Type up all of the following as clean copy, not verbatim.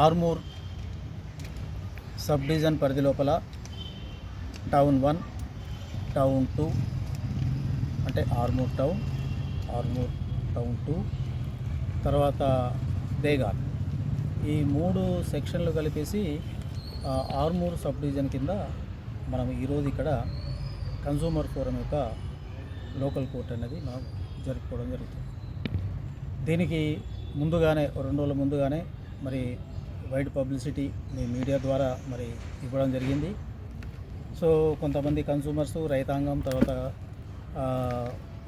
Armoor sub division పరిధి లోపల town 1, town 2 అంటే ఆర్మూర్ టౌన్ 2, తర్వాత దేగాన్, ఈ 3 సెక్షన్లు కలిపేసి ఆర్మూర్ సబ్ డివిజన్ కింద మనం ఈరోజు ఇక్కడ కన్జ్యూమర్ ఫోరం యొక్క లోకల్ కోర్ట్ అనేది మనం జరుపుకోవడం జరుగుతుంది. దీనికి ముందుగానే 2 రోజుల ముందుగానే మరి వైడ్ పబ్లిసిటీ మీ మీడియా ద్వారా మరి ఇవ్వడం జరిగింది. సో కొంతమంది కన్జ్యూమర్స్, రైతాంగం, తర్వాత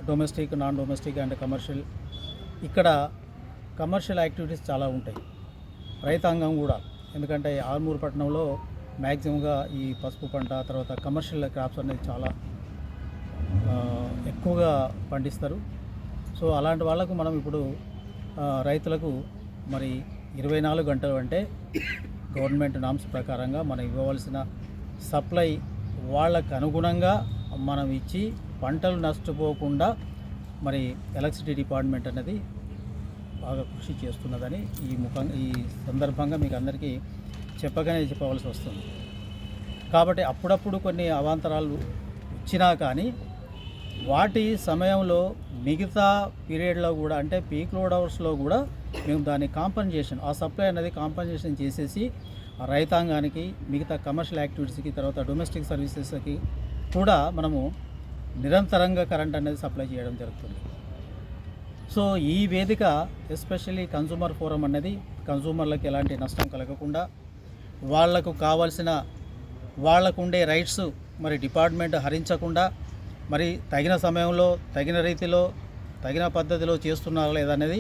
domestic, non domestic and commercial, ఇక్కడ కమర్షియల్ యాక్టివిటీస్ చాలా ఉంటాయి. రైతాంగం కూడా, ఎందుకంటే ఆర్మూర్ పట్టణంలో మ్యాక్సిమంగా ఈ పసుపు పంట, తర్వాత కమర్షియల్ క్రాప్స్ అనేది చాలా ఎక్కువగా పండిస్తారు. సో అలాంటి వాళ్ళకు మనం ఇప్పుడు రైతులకు మరి 24 గంటలు అంటే గవర్నమెంట్ నామ్స్ ప్రకారంగా మనం ఇవ్వవలసిన సప్లై వాళ్ళకు అనుగుణంగా మనం ఇచ్చి పంటలు నష్టపోకుండా మరి ఎలక్ట్రిసిటీ డిపార్ట్మెంట్ అనేది బాగా కృషి చేస్తున్నదని ఈ సందర్భంగా మీకు అందరికీ చెప్పవలసి వస్తుంది. కాబట్టి అప్పుడప్పుడు కొన్ని అవాంతరాలు వచ్చినా కానీ వాటి సమయంలో మిగతా పీరియడ్లో కూడా, అంటే పీక్ లోడ్ అవర్స్లో కూడా మేము దాన్ని కాంపన్సేషన్, ఆ సప్లై అనేది కాంపన్సేషన్ చేసేసి రైతాంగానికి, మిగతా కమర్షియల్ యాక్టివిటీస్కి, తర్వాత డొమెస్టిక్ సర్వీసెస్కి కూడా మనము నిరంతరంగా కరెంట్ అనేది సప్లై చేయడం జరుగుతుంది. సో ఈ వేదిక ఎస్పెషల్లీ కన్జ్యూమర్ ఫోరం అనేది కన్జ్యూమర్లకు ఎలాంటి నష్టం కలగకుండా, వాళ్లకు ఉండే రైట్స్ మరి డిపార్ట్మెంట్ హరించకుండా, మరి తగిన సమయంలో, తగిన రీతిలో, తగిన పద్ధతిలో చేస్తున్నారా లేదనేది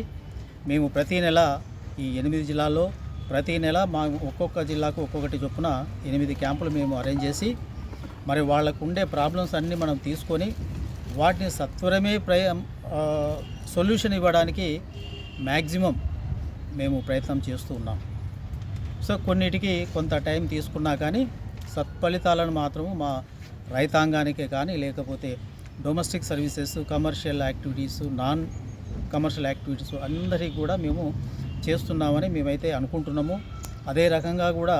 మేము ప్రతీ నెల ఈ 8 జిల్లాల్లో ప్రతీ నెల మా ఒక్కొక్క జిల్లాకు ఒక్కొక్కటి చొప్పున 8 క్యాంపులు మేము అరేంజ్ చేసి మరి వాళ్ళకు ఉండే ప్రాబ్లమ్స్ అన్నీ మనం తీసుకొని వాటిని సత్వరమే సొల్యూషన్ ఇవ్వడానికి మ్యాక్సిమం మేము ప్రయత్నం చేస్తూ ఉన్నాం. సో కొన్నిటికి కొంత టైం తీసుకున్నా కానీ సత్ఫలితాలను మాత్రము మా రైతాంగానికే కానీ, లేకపోతే domestic services, commercial activities, non commercial activities అందరికీ కూడా మేము చేస్తున్నామని మేమైతే అనుకుంటున్నాము. అదే రకంగా కూడా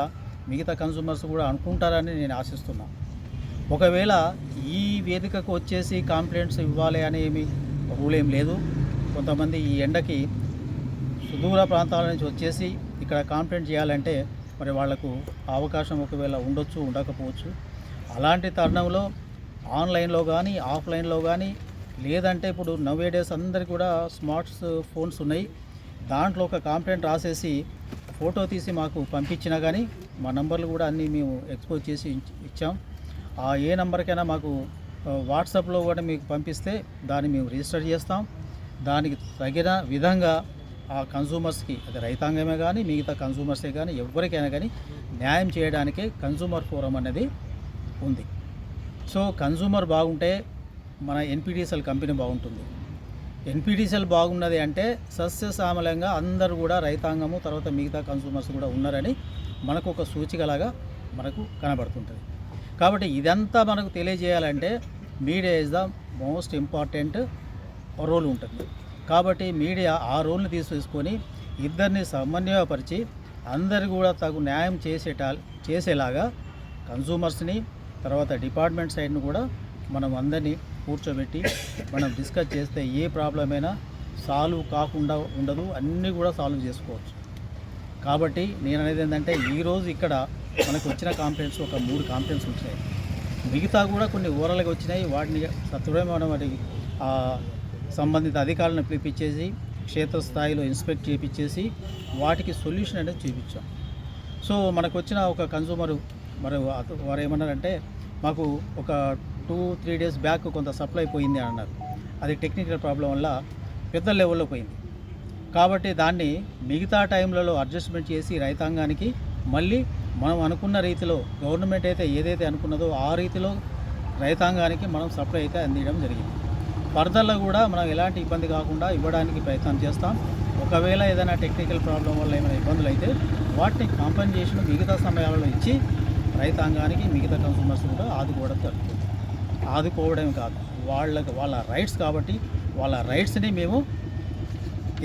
మిగతా కన్జ్యూమర్స్ కూడా అనుకుంటారని నేను ఆశిస్తున్నాను. ఒకవేళ ఈ వేదికకు వచ్చేసి కంప్లైంట్స్ ఇవ్వాలి అనే రూల్ ఏం లేదు. కొంతమంది ఈ ఎండకి సుదూర ప్రాంతాల నుంచి వచ్చేసి ఇక్కడ కంప్లైంట్ చేయాలంటే మరి వాళ్లకు అవకాశం ఒకవేళ ఉండొచ్చు, ఉండకపోవచ్చు. అలాంటి తరుణంలో ఆన్లైన్లో కానీ, ఆఫ్లైన్లో కానీ, లేదంటే ఇప్పుడు నవేడేస్ అందరికీ కూడా స్మార్ట్ ఫోన్స్ ఉన్నాయి, దాంట్లో ఒక కంప్లైంట్ రాసేసి ఫోటో తీసి మాకు పంపించినా కానీ మా నంబర్లు కూడా అన్నీ మేము ఎక్స్పోజ్ చేసి ఇచ్చాం. ఏ నంబర్కైనా మాకు వాట్సాప్లో కూడా మీకు పంపిస్తే దాన్ని మేము రిజిస్టర్ చేస్తాం. దానికి తగిన విధంగా ఆ కన్జ్యూమర్స్కి, అది రైతాంగమే కానీ, మిగతా కన్జ్యూమర్సే కానీ, ఎవరికైనా కానీ న్యాయం చేయడానికే కన్జ్యూమర్ ఫోరం అనేది ఉంది. సో కన్జ్యూమర్ బాగుంటే మన ఎన్పిటిసిఎల్ కంపెనీ బాగుంటుంది. ఎన్పిటిసిఎల్ బాగున్నది అంటే సస్యశ్యామలంగా అందరూ కూడా, రైతాంగము, తర్వాత మిగతా కన్జ్యూమర్స్ కూడా ఉన్నారని మనకు ఒక సూచికలాగా మనకు కనబడుతుంటుంది. కాబట్టి ఇదంతా మనకు తెలియజేయాలంటే media is the most important role ఉంటుంది. కాబట్టి మీడియా ఆ రోల్ని తీసుకొని ఇద్దరిని సమన్వయపరిచి అందరు కూడా తగు న్యాయం చేసేలాగా కన్జ్యూమర్స్ని, తర్వాత డిపార్ట్మెంట్ సైడ్ను కూడా మనం అందరినీ కూర్చోబెట్టి మనం డిస్కస్ చేస్తే ఏ ప్రాబ్లం అయినా సాల్వ్ కాకుండా ఉండదు, అన్నీ కూడా సాల్వ్ చేసుకోవచ్చు. కాబట్టి నేను అనేది ఏంటంటే ఈరోజు ఇక్కడ మనకు వచ్చిన కంప్లైంట్స్ ఒక 3 కంప్లైంట్స్ వచ్చినాయి. మిగతా కూడా కొన్ని ఓరల్గా వచ్చినాయి. వాటిని సత్వరమైన సంబంధిత అధికారులను పిలిపించేసి క్షేత్రస్థాయిలో ఇన్స్పెక్ట్ చేయించేసి వాటికి సొల్యూషన్ అనేది చూపించాం. సో మనకు వచ్చిన ఒక కన్జ్యూమరు వారు ఏమన్నారంటే, మాకు ఒక 2-3 డేస్ బ్యాక్ కొంత సప్లై పోయింది అని అన్నారు. అది టెక్నికల్ ప్రాబ్లం వల్ల పెద్ద లెవెల్లో పోయింది. కాబట్టి దాన్ని మిగతా టైంలలో అడ్జస్ట్మెంట్ చేసి రైతాంగానికి మళ్ళీ మనం అనుకున్న రీతిలో, గవర్నమెంట్ అయితే ఏదైతే అనుకున్నదో ఆ రీతిలో రైతాంగానికి మనం సప్లై అయితే అందించడం జరిగింది. ఫర్దర్లో కూడా మనం ఎలాంటి ఇబ్బంది కాకుండా ఇవ్వడానికి ప్రయత్నం చేస్తాం. ఒకవేళ ఏదైనా టెక్నికల్ ప్రాబ్లం వల్ల ఏమైనా ఇబ్బందులు అయితే వాటిని కాంపెన్సేషన్ మిగతా సమయాలలో ఇచ్చి రైతాంగానికి, మిగతా కన్స్యూమర్స్ కూడా ఆదుకోవడం జరుగుతుంది. ఆదుకోవడమే కాదు, వాళ్ళ రైట్స్ కాబట్టి వాళ్ళ రైట్స్ని మేము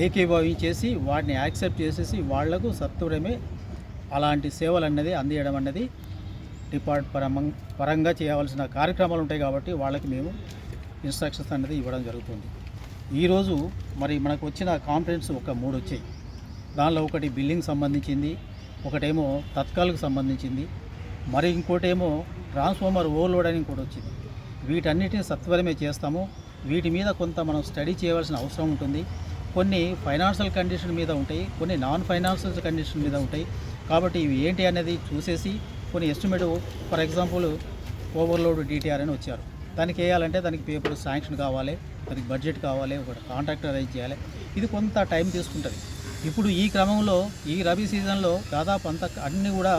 ఏకీభవించేసి వాటిని యాక్సెప్ట్ చేసేసి వాళ్లకు సత్వరమే అలాంటి సేవలు అన్నది అందియడం అన్నది పరంగా చేయవలసిన కార్యక్రమాలు ఉంటాయి కాబట్టి వాళ్ళకి మేము ఇన్స్ట్రక్షన్స్ అనేది ఇవ్వడం జరుగుతుంది. ఈరోజు మరి మనకు వచ్చిన కాంప్లైంట్స్ ఒక 3 వచ్చాయి. దానిలో ఒకటి బిల్లింగ్ సంబంధించింది, ఒకటేమో తత్కాల్కు సంబంధించింది, మరి ఇంకోటేమో ట్రాన్స్ఫార్మర్ ఓవర్లోడ్ అని ఇంకోటి వచ్చింది. వీటన్నిటిని సత్వరమే చేస్తాము. వీటి మీద కొంత మనం స్టడీ చేయవలసిన అవసరం ఉంటుంది. కొన్ని ఫైనాన్షియల్ కండిషన్ మీద ఉంటాయి, కొన్ని నాన్ ఫైనాన్షియల్ కండిషన్ మీద ఉంటాయి. కాబట్టి ఇవి ఏంటి అనేది చూసేసి కొన్ని estimate, for example overload DTR అని వచ్చారు. దానికి వేయాలంటే దానికి పేపర్ శాంక్షన్ కావాలి, దానికి బడ్జెట్ కావాలి, ఒక కాంట్రాక్టర్ అరేంజ్ చేయాలి. ఇది కొంత టైం తీసుకుంటుంది. ఇప్పుడు ఈ క్రమంలో ఈ రబీ సీజన్లో దాదాపు అన్నీ కూడా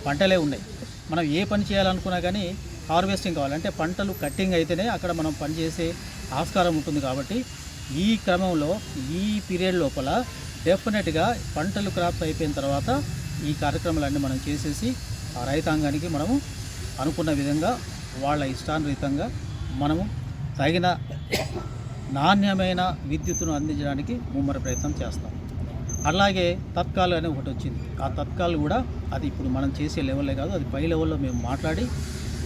పంటలే ఉన్నాయి. మనం ఏ పని చేయాలనుకున్నా కానీ హార్వెస్టింగ్ కావాలి, అంటే పంటలు కట్టింగ్ అయితేనే అక్కడ మనం పని చేసే ఆస్కారం ఉంటుంది. కాబట్టి ఈ క్రమంలో ఈ పీరియడ్ లోపల డెఫినెట్గా పంటలు క్రాప్స్ అయిపోయిన తర్వాత ఈ కార్యక్రమాలన్నీ మనం చేసేసి ఆ రైతాంగానికి మనము అనుకున్న విధంగా వాళ్ళ ఇష్టానురీతంగా మనము తగిన నాణ్యమైన విద్యుత్తును అందించడానికి ముమ్మర ప్రయత్నం చేస్తాం. అలాగే తత్కాల్ అనే ఒకటి వచ్చింది. ఆ తత్కాల్ కూడా అది ఇప్పుడు మనం చేసే లెవెల్లో కాదు, అది పై లెవెల్లో మేము మాట్లాడి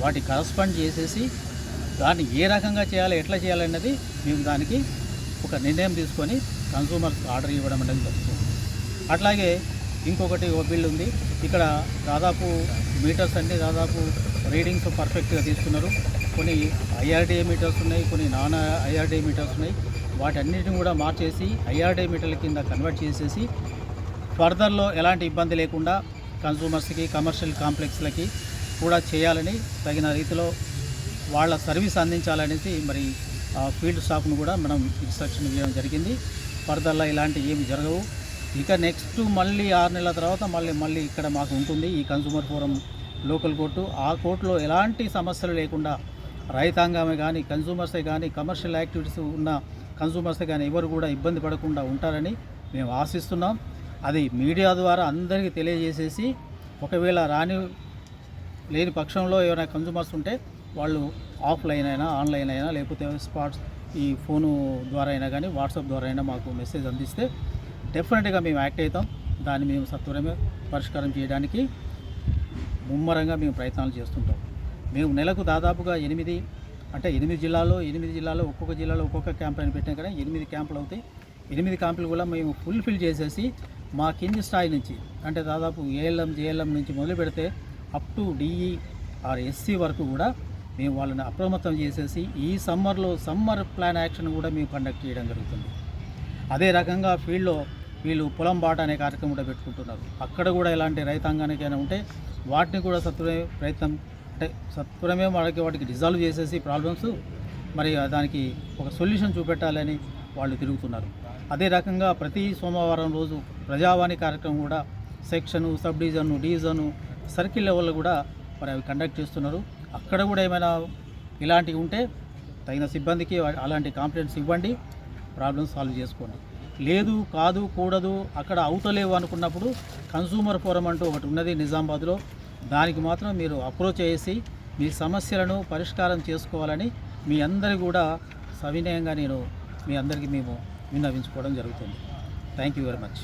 వాటి కరస్పాండ్ చేసేసి దాన్ని ఏ రకంగా చేయాలి, ఎట్లా చేయాలన్నది మేము దానికి ఒక నిర్ణయం తీసుకొని కన్సూమర్స్ ఆర్డర్ ఇవ్వడం అనేది జరుగుతుంది. అట్లాగే ఇంకొకటి ఓ బిల్ ఉంది. ఇక్కడ దాదాపు మీటర్స్ అన్నీ దాదాపు రీడింగ్స్ పర్ఫెక్ట్గా తీసుకున్నారు. కొన్ని ఐఆర్డీఏ మీటర్స్ ఉన్నాయి, కొన్ని నాన్ ఐఆర్డీఏ మీటర్స్ ఉన్నాయి. వాటన్నిటిని కూడా మార్చేసి ఐఆర్డీఏ మీటర్ల కింద కన్వర్ట్ చేసేసి ఫర్దర్లో ఎలాంటి ఇబ్బంది లేకుండా కన్సూమర్స్కి, కమర్షియల్ కాంప్లెక్స్లకి కూడా చేయాలని తగిన రీతిలో వాళ్ళ సర్వీస్ అందించాలనేసి మరి ఫీల్డ్ స్టాఫ్ను కూడా మనం ఇన్స్ట్రక్షన్ ఇవ్వడం జరిగింది. ఫర్దర్లో ఇలాంటి ఏమి జరగవు. ఇక నెక్స్ట్ మళ్ళీ 6 నెలల తర్వాత మళ్ళీ ఇక్కడ మాకు ఉంటుంది ఈ కన్సూమర్ ఫోరం లోకల్ కోర్టు. ఆ కోర్టులో ఎలాంటి సమస్యలు లేకుండా రైతాంగమే కానీ, కన్సూమర్సే కానీ, కమర్షియల్ యాక్టివిటీస్ ఉన్న కన్సూమర్సే కానీ ఎవరు కూడా ఇబ్బంది పడకుండా ఉంటారని మేము ఆశిస్తున్నాం. అది మీడియా ద్వారా అందరికీ తెలియజేసేసి ఒకవేళ లేని పక్షంలో ఏమైనా కన్సూమర్స్ ఉంటే వాళ్ళు ఆఫ్లైన్ అయినా, ఆన్లైన్ అయినా, లేకపోతే స్పాట్స్ ఈ ఫోను ద్వారా అయినా కానీ, వాట్సాప్ ద్వారా అయినా మాకు మెసేజ్ అందిస్తే డెఫినెట్గా మేము యాక్ట్ అవుతాం. దాన్ని మేము సత్వరమే పరిష్కారం చేయడానికి ముమ్మరంగా మేము ప్రయత్నాలు చేస్తుంటాం. మేము నెలకు దాదాపుగా 8 జిల్లాల్లో ఒక్కొక్క జిల్లాలో ఒక్కొక్క క్యాంప్ అని పెట్టాం కదా, 8 క్యాంపులు అవుతాయి. 8 క్యాంపులు కూడా మేము ఫుల్ఫిల్ చేసేసి మా కింది స్థాయి నుంచి, అంటే దాదాపు ఏఎల్ఎం, జేఎల్ఎం నుంచి మొదలు పెడితే up to DE R SC వరకు కూడా మేము వాళ్ళని అప్రమత్తం చేసేసి ఈ సమ్మర్ ప్లాన్ యాక్షన్ కూడా మేము కండక్ట్ చేయడం జరుగుతుంది. అదే రకంగా ఫీల్డ్లో వీళ్ళు పొలం బాట అనే కార్యక్రమం కూడా పెట్టుకుంటున్నారు. అక్కడ కూడా ఎలాంటి రైతాంగానికైనా ఉంటే వాటిని కూడా సత్వరమే వాటికి రిజాల్వ్ చేసేసి ప్రాబ్లమ్స్ మరి దానికి ఒక సొల్యూషన్ చూపెట్టాలని వాళ్ళు తిరుగుతున్నారు. అదే రకంగా ప్రతి సోమవారం రోజు ప్రజావాణి కార్యక్రమం కూడా section, sub division, division, circle లెవెల్లో కూడా మరి అవి కండక్ట్ చేస్తున్నారు. అక్కడ కూడా ఏమైనా ఇలాంటివి ఉంటే తగిన సిబ్బందికి అలాంటి కంప్లైంట్స్ ఇవ్వండి, ప్రాబ్లమ్స్ సాల్వ్ చేసుకోండి. లేదు, కాదు, కూడదు, అక్కడ అవుతలేవు అనుకున్నప్పుడు కన్సూమర్ ఫోరం అంటూ ఒకటి ఉన్నది నిజామాబాద్లో. దానికి మాత్రం మీరు అప్రోచ్ చేసి మీ సమస్యలను పరిష్కారం చేసుకోవాలని మీ అందరి కూడా సవినయంగా మీ అందరికీ మేము విన్నవించుకోవడం జరుగుతుంది. Thank you very much.